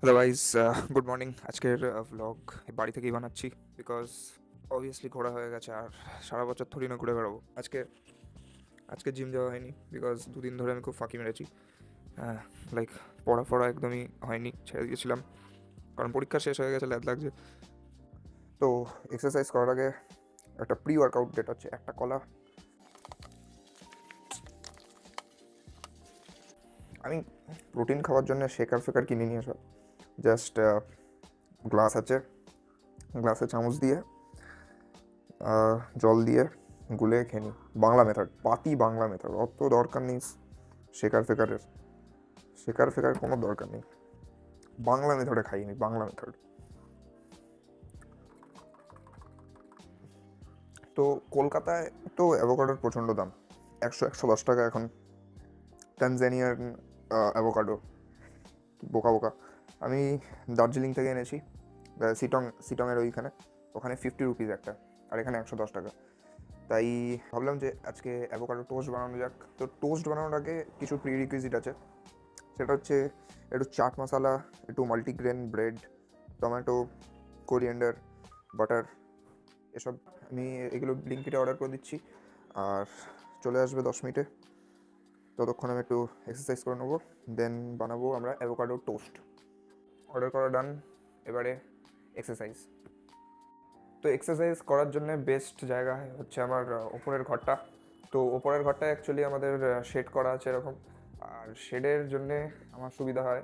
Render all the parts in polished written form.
Otherwise good morning. আজকের vlog বাড়ি থেকেই বানাচ্ছি বিকজ অবভিয়াসলি ঘোরা হয়ে গেছে আর সারা বছর থোড়ি না ঘুরে বেড়াবো। আজকে জিম যাওয়া হয়নি বিকজ দুদিন ধরে আমি খুব ফাঁকি মেরেছি। লাইক পড়া একদমই হয়নি, ছেড়ে দিয়েছিলাম কারণ পরীক্ষা শেষ হয়ে গেছে, ল্যাদ লাগছে। তো এক্সারসাইজ করার আগে একটা প্রি ওয়ার্কআউট, যেটা হচ্ছে একটা কলা। আমি প্রোটিন খাওয়ার জন্য শেকার কিনে নিয়ে আসা। জাস্ট গ্লাস আছে, গ্লাসে চামচ দিয়ে জল দিয়ে গুলে খেয়ে নিই। বাংলা মেথড, পাতি বাংলা মেথড, অত দরকার নেই শেকার ফেকার কোনো দরকার নেই। বাংলা মেথডে খাইনি, বাংলা মেথড। তো কলকাতায় তো অ্যাভোকাডোর প্রচণ্ড দাম, 110 টাকা এখন। ট্যানজানিয়ান অ্যাভোকাডো, বোকা বোকা। আমি দার্জিলিং থেকে এনেছি, সিটংয়ের ওইখানে, ওখানে 50 রুপিস একটা, আর এখানে 110 টাকা। তাই ভাবলাম যে আজকে অ্যাভোকাডো টোস্ট বানানো যাক। তো টোস্ট বানানোর আগে কিছু প্রি রিকুইজিট আছে, সেটা হচ্ছে একটু চাট মশলা, একটু multigrain bread, tomato, coriander, butter, এসব। আমি এগুলো ব্লিঙ্কিটে অর্ডার করে দিচ্ছি আর চলে আসবে 10 মিনিটে। ততক্ষণ আমি একটু এক্সারসাইজ করে নেবো, দেন বানাবো আমরা অ্যাভোকাডো টোস্ট। অর্ডার করা ডান, এবারে এক্সারসাইজ। তো এক্সারসাইজ করার জন্য বেস্ট জায়গা হচ্ছে আমার ওপরের ঘরটা। তো ওপরের ঘরটা অ্যাকচুয়ালি আমাদের শেড করা আছে এরকম, আর শেডের জন্যে আমার সুবিধা হয়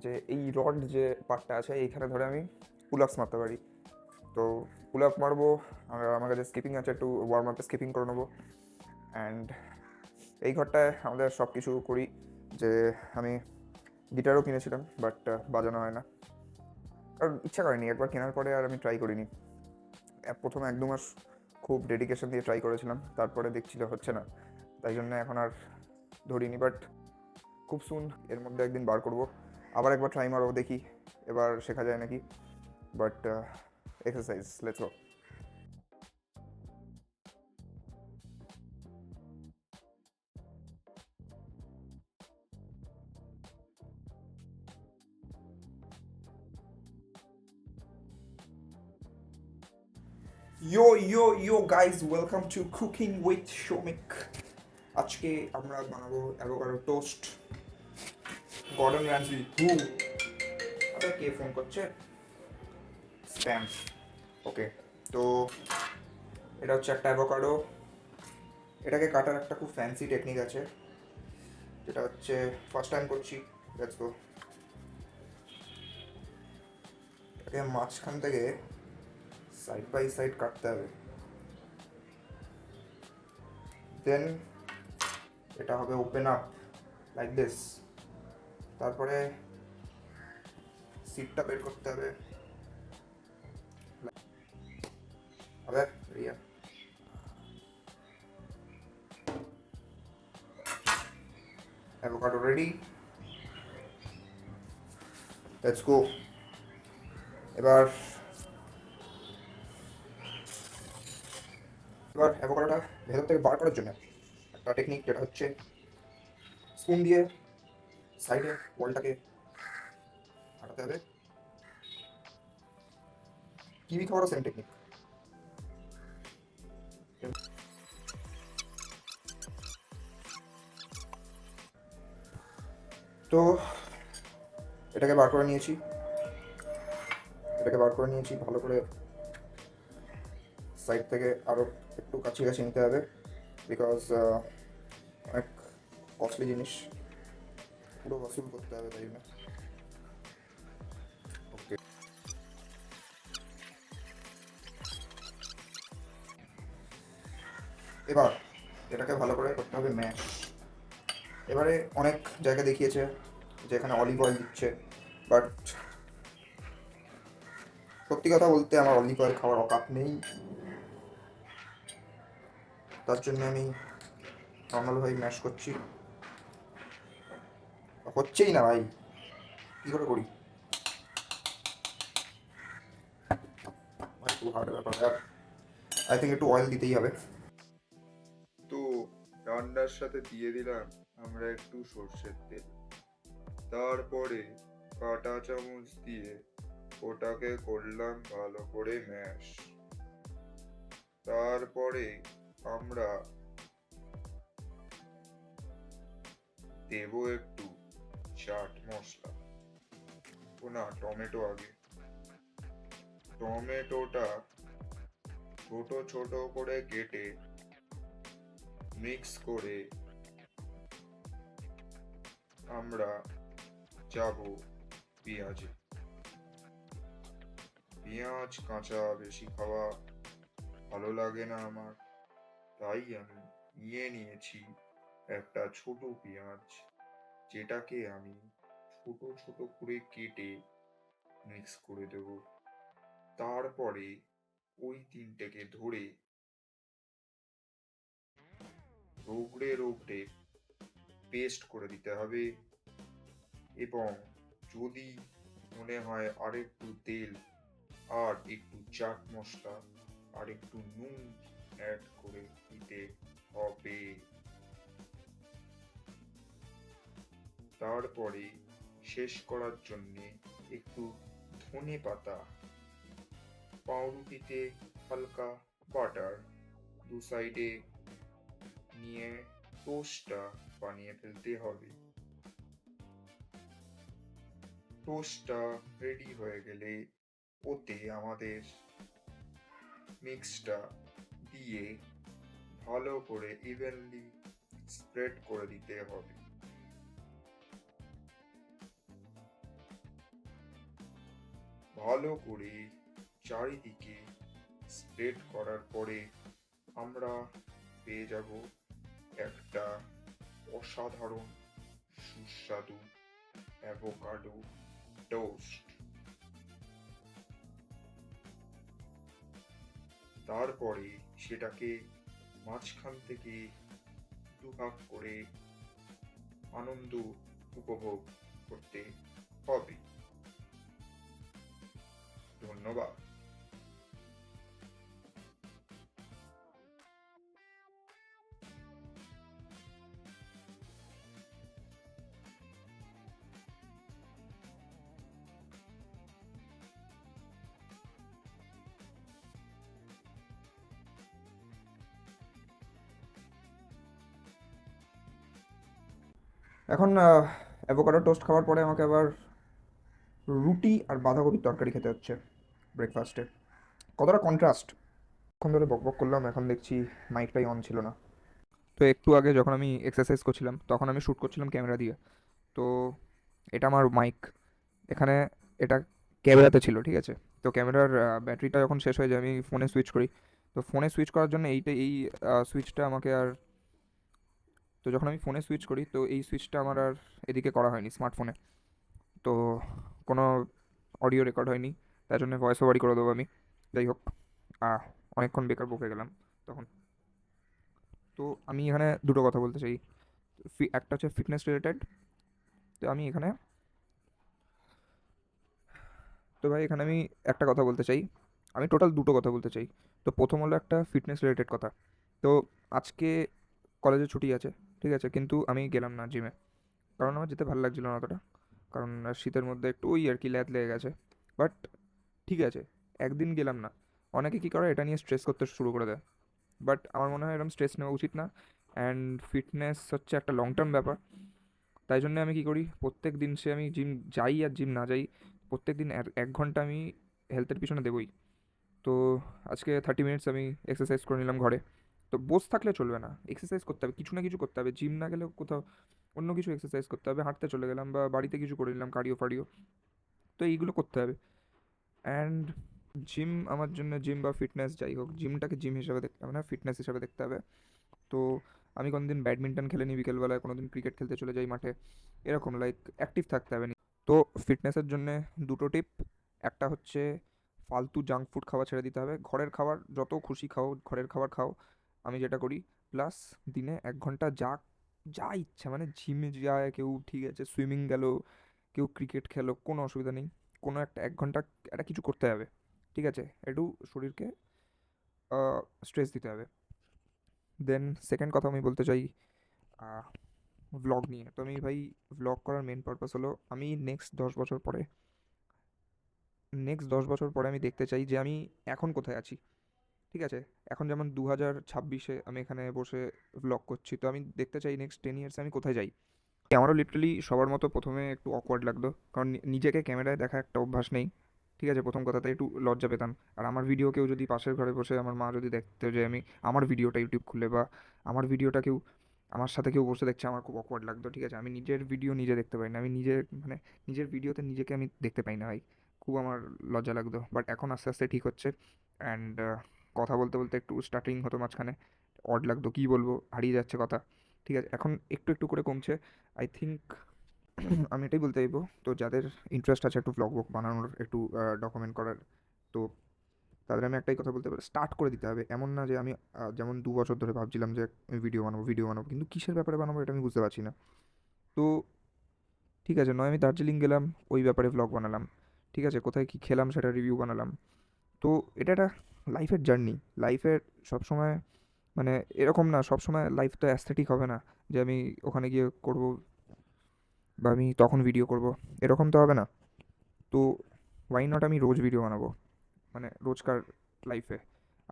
যে এই রড যে পার্টটা আছে এইখানে ধরে আমি পুল আপস মারতে পারি। তো পুল আপ মারবো, আর আমার কাছে স্কিপিং আছে, একটু ওয়ার্ম আপে স্কিপিং করে নেবো। অ্যান্ড এই ঘরটায় আমাদের সব কিছু করি। যে আমি গিটারও কিনেছিলাম, বাট বাজানো হয় না, কারণ ইচ্ছা করেনি। একবার কেনার পরে আর আমি ট্রাই করিনি। প্রথমে 1-2 মাস খুব ডেডিকেশন দিয়ে ট্রাই করেছিলাম, তারপরে দেখছিল হচ্ছে না, তাই জন্য এখন আর ধরিনি। বাট খুব সুন এর মধ্যে একদিন বার করব, আবার একবার ট্রাই মারবো, দেখি এবার শেখা যায় নাকি। But exercise, let's go. Yo guys, welcome to cooking with Shoumik. আজকে আমরা বানাবো অ্যাভোকাডো টোস্ট। গর্ডন র্যামজি হু? আচ্ছা, কে ফোন করছে? স্প্যাম। ওকে, তো এটা হচ্ছে একটা অ্যাভোকাডো। এটাকে কাটার একটা খুব ফ্যান্সি টেকনিক আছে, যেটা হচ্ছে ফার্স্ট টাইম করছি। Let's go. এটাকে মাঝখান থেকে সাইড বাই সাইড কাটতে হবে, দেন এটা হবে ওপেন আপ লাইক দিস। তারপরে সিটটা বের করতে হবে। হবে Riya, avocado ready, let's go. এবার এবার অ্যাভোকাডোটা ভেতর থেকে বার করার জন্য একটা টেকনিক, যেটা হচ্ছে স্পুন দিয়ে সাইডে ওয়ালটাকে আটাতে হবে। কিউই খাওয়ারও সেম টেকনিক। তো এটাকে বার করে নিয়েছি, ভালো করে সাইড থেকে আরও একটু কাছে নিতে হবে, বিকজ অনেক কস্টলি জিনিস, পুরো ওয়াসুল করতে হবে, তাই না? ওকে, এবার এটাকে ভালো করে করতে হবে ম্যাশ। এবারে অনেক জায়গা দেখিয়েছে যে এখানে অলিভ অয়েল দিচ্ছে, বাট সত্যি কথা বলতে আমার অলিভ অয়েল খাওয়ার অকাত নেই। তার জন্য আমি নর্মালভাবে ম্যাশ করছি। হচ্ছেই না ভাই, কী করে করি? একটু হার্ড ব্যাপার, আই থিঙ্ক একটু অয়েল দিতেই হবে। তো রান্নার সাথে দিয়ে দিলাম আমরা একটু সর্ষের তেল, তারপরে কাঁটা চামচ দিয়ে ওটাকে করলাম ভালো করে ম্যাশ। তারপরে আমরা দেব একটু চাট মশলা। ও না, টমেটো আগে। টমেটোটা ছোট ছোট করে কেটে মিক্স করে আমরা যাব পেঁয়াজে। পেঁয়াজ কাঁচা বেশি খাওয়া ভালো লাগে না আমার, তাই আমি নিয়েছি একটা ছোট পেঁয়াজ, যেটাকে আমি ছোট ছোট করে কেটে মিক্স করে দেব। তারপরে ওই তিনটেকে ধরে রগড়ে রগড়ে পেস্ট করে দিতে হবে, এবং যদি মনে হয় আরেকটু তেল আর একটু চাট মশলা আর একটু নুন অ্যাড করে দিতে হবে। তারপরে শেষ করার জন্যে একটু ধনে পাতা, পাউরুটিতে হালকা বাটার, দু সাইডে নিয়ে টোস্টটা বানিয়ে ফেলতে হবে। টোস্টটা রেডি হয়ে গেলে ওতে আমাদের মিক্সটা দিয়ে ভালো করে ইভেনলি স্প্রেড করে দিতে হবে। ভালো করে চারিদিকে স্প্রেড করার পরে আমরা পেয়ে যাব একটা অসাধারণ সুস্বাদু অ্যাভোকাডো টোস্ট। তারপরে সেটাকে মাঝখান থেকে দুভাগ করে আনন্দ উপভোগ করতে হবে। ধন্যবাদ। এখন অ্যাভোকাডো টোস্ট খাওয়ার পরে আমাকে আবার রুটি আর বাঁধাকপির তরকারি খেতে হচ্ছে ব্রেকফাস্টে। কতটা কন্ট্রাস্ট! এখন ধরে বকবক করলাম, এখন দেখছি মাইকটাই অন ছিল না। তো একটু আগে যখন আমি এক্সারসাইজ করছিলাম তখন আমি শ্যুট করছিলাম ক্যামেরা দিয়ে। তো এটা আমার মাইক, এখানে এটা ক্যামেরাতে ছিল, ঠিক আছে? তো ক্যামেরার ব্যাটারিটা যখন শেষ হয়ে যায় আমি ফোনে সুইচ করি। তো ফোনে সুইচ করার জন্য এই সুইচটা আমাকে আর, তো যখন আমি ফোনে সুইচ করি তো এই সুইচটা আমার আর এদিকে করা হয়নি স্মার্টফোনে। তো কোনো অডিও রেকর্ড হয়নি, তাই জন্য ভয়েস ওভারই করে দেবো আমি। যাই হোক, অনেকক্ষণ বেকার বকে গেলাম তখন। তো আমি এখানে দুটো কথা বলতে চাই। একটা হচ্ছে ফিটনেস রিলেটেড। তো আমি এখানে, তো ভাই এখানে আমি একটা কথা বলতে চাই, আমি টোটাল দুটো কথা বলতে চাই। তো প্রথম হলো একটা ফিটনেস রিলেটেড কথা। তো আজকে কলেজে ছুটি আছে, ঠিক আছে, কিন্তু আমি গেলাম না জিমে, কারণ আমার যেতে ভালো লাগছিল না অতটা। কারণ শীতের মধ্যে একটু ওই আর কি ল্যাদ লেগে গেছে। বাট ঠিক আছে, একদিন গেলাম না, অনেকে কী করে এটা নিয়ে স্ট্রেস করতে শুরু করে দেয়। বাট আমার মনে হয় এরকম স্ট্রেস নেওয়া উচিত না। অ্যান্ড ফিটনেস হচ্ছে একটা লং টার্ম ব্যাপার। তাই জন্য আমি কী করি, প্রত্যেক দিন সে আমি জিম যাই আর জিম না যাই, প্রত্যেক দিন 1 ঘন্টা আমি হেলথের পিছনে দেবই। তো আজকে 30 মিনিটস আমি এক্সারসাইজ করে নিলাম ঘরে। তো বসে থাকলে চলবে না, এক্সারসাইজ করতে হবে, কিছু না কিছু করতে হবে। জিম না গেলেও কোথাও অন্য কিছু এক্সারসাইজ করতে হবে, হাঁটতে চলে গেলাম বা বাড়িতে কিছু করে নিলাম কার্ডিও ফার্ডিও। তো এইগুলো করতে হবে। অ্যান্ড জিম আমার জন্য, জিম বা ফিটনেস যাই হোক, জিমটাকে জিম হিসাবে দেখতে হবে না, ফিটনেস হিসাবে দেখতে হবে। তো আমি কোনো দিন ব্যাডমিন্টন খেলে নিই বিকেলবেলায়, কোনো দিন ক্রিকেট খেলতে চলে যাই মাঠে, এরকম লাইক অ্যাক্টিভ থাকতে হবে। তো ফিটনেসের জন্যে দুটো টিপ। একটা হচ্ছে ফালতু জাঙ্ক ফুড খাওয়া ছেড়ে দিতে হবে, ঘরের খাবার যত খুশি খাও, ঘরের খাবার খাও, আমি যেটা করি। প্লাস দিনে 1 ঘন্টা যা যা ইচ্ছা, মানে জিমে যায় কেউ, ঠিক আছে, সুইমিং গেল, কেউ ক্রিকেট খেলো, কোনো অসুবিধা নেই, কোনো একটা 1 ঘন্টা একটা কিছু করতে হবে, ঠিক আছে? একটু শরীরকে স্ট্রেস দিতে হবে। দেন সেকেন্ড কথা আমি বলতে চাই, ভ্লগ নিয়ে। তো আমি ভাই ভ্লগ করার মেন পারপাস হলো আমি নেক্সট 10 বছর পরে আমি দেখতে চাই যে আমি এখন কোথায় আছি। ঠিক আছে, এখন যেমন 2026-এ আমি এখানে বসে ভ্লগ করছি, তো আমি দেখতে চাই নেক্সট 10 ইয়ার্সে আমি কোথায় যাই। আমারও লিটারালি সবার মতো প্রথমে একটু অকওয়ার্ড লাগতো, কারণ নিজেকে ক্যামেরায় দেখা একটা অভ্যাস নেই। ঠিক আছে, প্রথম কথাতে একটু লজ্জা পেতাম। আর আমার ভিডিও কেউ যদি পাশের ঘরে বসে আমার মা যদি দেখতো যে আমি আমার ভিডিওটা ইউটিউব খুলে বা আমার ভিডিওটা কেউ আমার সাথে কেউ বসে দেখছে, আমার খুব অকওয়ার্ড লাগতো। ঠিক আছে, আমি নিজের ভিডিও নিজে দেখতে পাই না, আমি নিজের মানে নিজের ভিডিওতে নিজেকে আমি দেখতে পাই না ভাই, খুব আমার লজ্জা লাগতো। বাট এখন আস্তে আস্তে ঠিক হচ্ছে। অ্যান্ড কথা বলতে বলতে একটু স্টার্টিং হতো মাঝখানে, অড লাগতো, কী বলবো, হারিয়ে যাচ্ছে কথা। ঠিক আছে, এখন একটু একটু করে কমছে আই থিঙ্ক। আমি এটাই বলতে চাইবো, তো যাদের ইন্টারেস্ট আছে একটু ব্লগ বানানোর, একটু ডকুমেন্ট করার, তো তাদের আমি একটাই কথা বলতে পারি, স্টার্ট করে দিতে হবে। এমন না যে আমি যেমন 2 বছর ধরে ভাবছিলাম যে আমি ভিডিও বানাবো, কিন্তু কিসের ব্যাপারে বানাবো এটা আমি বুঝতে পারছি না। তো ঠিক আছে, নয় আমি দার্জিলিং গেলাম, ওই ব্যাপারে ভ্লগ বানালাম। ঠিক আছে, কোথায় কী খেলাম সেটা রিভিউ বানালাম। তো এটা একটা লাইফের জার্নি। লাইফের সবসময় মানে এরকম না, সবসময় লাইফ তো অ্যাস্থেটিক হবে না যে আমি ওখানে গিয়ে করব বা আমি তখন ভিডিও করব, এরকম তো হবে না। তো ওয়াই নট আমি রোজ ভিডিও বানাবো, মানে রোজকার লাইফে,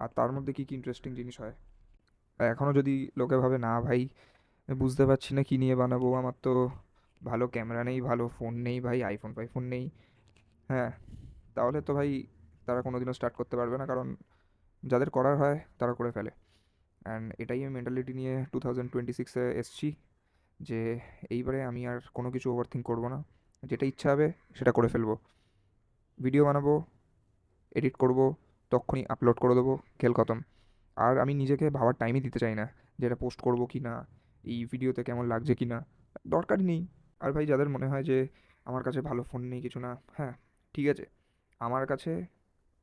আর তার মধ্যে কী কী ইন্টারেস্টিং জিনিস হয়। আর এখনও যদি লোকে ভাবে না ভাই আমি বুঝতে পারছি না কী নিয়ে বানাবো, আমার তো ভালো ক্যামেরা নেই, ভালো ফোন নেই ভাই, আইফোন নেই, হ্যাঁ, তাহলে তো ভাই তারা কোনোদিনও স্টার্ট করতে পারবে না, কারণ যাদের করার হয় তারা করে ফেলে। অ্যান্ড এটাই আমি মেন্টালিটি নিয়ে 2026-এ এসছি, যে এইবারে আমি আর কোনো কিছু ওভার থিঙ্ক করবো না, যেটা ইচ্ছা হবে সেটা করে ফেলবো। ভিডিও বানাবো, এডিট করব, তখনই আপলোড করে দেবো, খেল খতম। আর আমি নিজেকে ভাবার টাইমই দিতে চাই না যে এটা পোস্ট করবো কি না, এই ভিডিওতে কেমন লাগছে কি না, দরকারই নেই। আর ভাই যাদের মনে হয় যে আমার কাছে ভালো ফোন নেই কিছু না, হ্যাঁ ঠিক আছে, আমার কাছে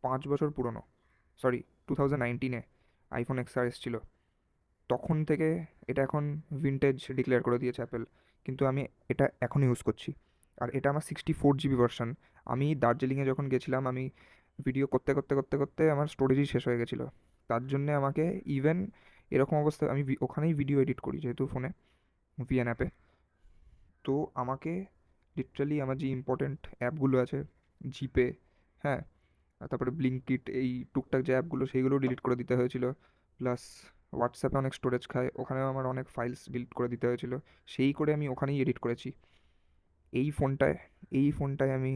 5 বছর পুরনো, সরি 2019-এ আইফোন এক্সআর এসেছিলো, তখন থেকে এটা এখন ভিনটেজ ডিক্লেয়ার করে দিয়েছে অ্যাপেল, কিন্তু আমি এটা এখন ইউজ করছি। আর এটা আমার 64 GB ভার্সন। আমি দার্জিলিংয়ে যখন গেছিলাম, আমি ভিডিও করতে করতে করতে করতে আমার স্টোরেজই শেষ হয়ে গেছিলো। তার জন্যে আমাকে ইভেন এরকম অবস্থা, আমি ওখানেই ভিডিও এডিট করি যেহেতু ফোনে, ভিএন অ্যাপে। তো আমাকে লিটারালি আমার যে ইম্পর্টেন্ট অ্যাপগুলো আছে, জিপে, হ্যাঁ, আর তারপরে ব্লিঙ্কিট, এই টুকটাক যে অ্যাপগুলো সেইগুলোও ডিলিট করে দিতে হয়েছিল। প্লাস হোয়াটসঅ্যাপে অনেক স্টোরেজ খায়, ওখানেও আমার অনেক ফাইলস ডিলিট করে দিতে হয়েছিল, সেই করে আমি ওখানেই এডিট করেছি। এই ফোনটায় এই ফোনটায় আমি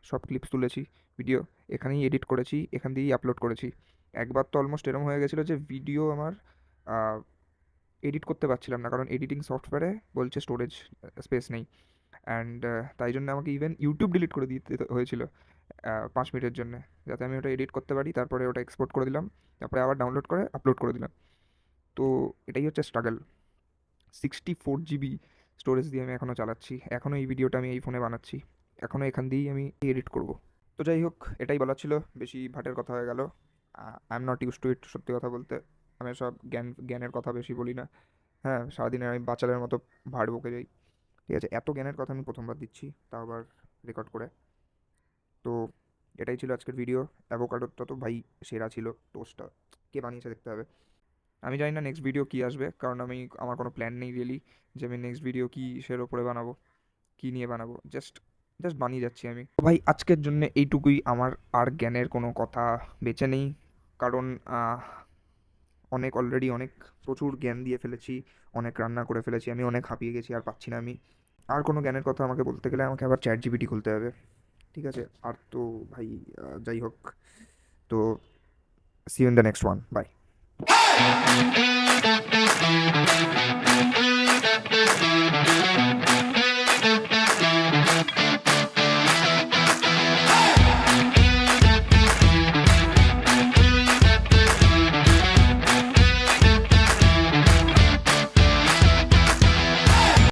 সব ক্লিপস তুলেছি, ভিডিও এখানেই এডিট করেছি, এখান দিয়েই আপলোড করেছি। একবার তো অলমোস্ট এরকম হয়ে গেছিলো যে ভিডিও আমার এডিট করতে পারছিলাম না, কারণ এডিটিং সফটওয়্যারে বলছে স্টোরেজ স্পেস নেই। অ্যান্ড তাই জন্য আমাকে ইভেন ইউটিউব ডিলিট করে দিতে হয়েছিল 5 মিনিটের জন্য, যাতে আমি ওটা এডিট করতে পারি, তারপরে ওটা এক্সপোর্ট করে দিলাম, তারপরে আবার ডাউনলোড করে আপলোড করে দিলাম। তো এটাই হচ্ছে স্ট্রাগল। 64 GB স্টোরেজ দিয়ে আমি এখনও চালাচ্ছি, এখনও এই ভিডিওটা আমি এই ফোনে বানাচ্ছি, এখনও এখান দিয়েই আমি এডিট করব। তো যাই হোক, এটাই বলার ছিল, বেশি ভাটের কথা হয়ে গেল। I am not use to it, সত্যি কথা বলতে। আমি সব জ্ঞানের কথা বেশি বলি না, হ্যাঁ, সারাদিনে আমি বাচ্চাদের মতো ভাট বকে যাই। ঠিক আছে, এত জ্ঞানের কথা আমি প্রথমবার দিচ্ছি, তাও আবার রেকর্ড করে। তো এটাই ছিল আজকের ভিডিও। অ্যাভোকাডোটা তো ভাই সেরা ছিল, টোস্টটা কে বানিয়েছে দেখতে হবে। আমি জানি না নেক্সট ভিডিও কী আসবে, কারণ আমার কোনো প্ল্যান নেই রিয়েলি যে আমি নেক্সট ভিডিও কী সের ওপরে বানাবো, কী নিয়ে বানাবো, জাস্ট জাস্ট বানিয়ে যাচ্ছি আমি। তো ভাই আজকের জন্য এইটুকুই, আমার আর জ্ঞানের কোনো কথা বেঁচে নেই, কারণ অনেক প্রচুর জ্ঞান দিয়ে ফেলেছি, অনেক রান্না করে ফেলেছি, আমি অনেক হাঁপিয়ে গেছি, আর পাচ্ছি না আমি। আর কোনো জ্ঞানের কথা আমাকে বলতে গেলে আমাকে আবার চ্যাট জিপিটি খুলতে হবে। ঠিক আছে, আর তো ভাই যাই হোক, তো see you in the next one, by.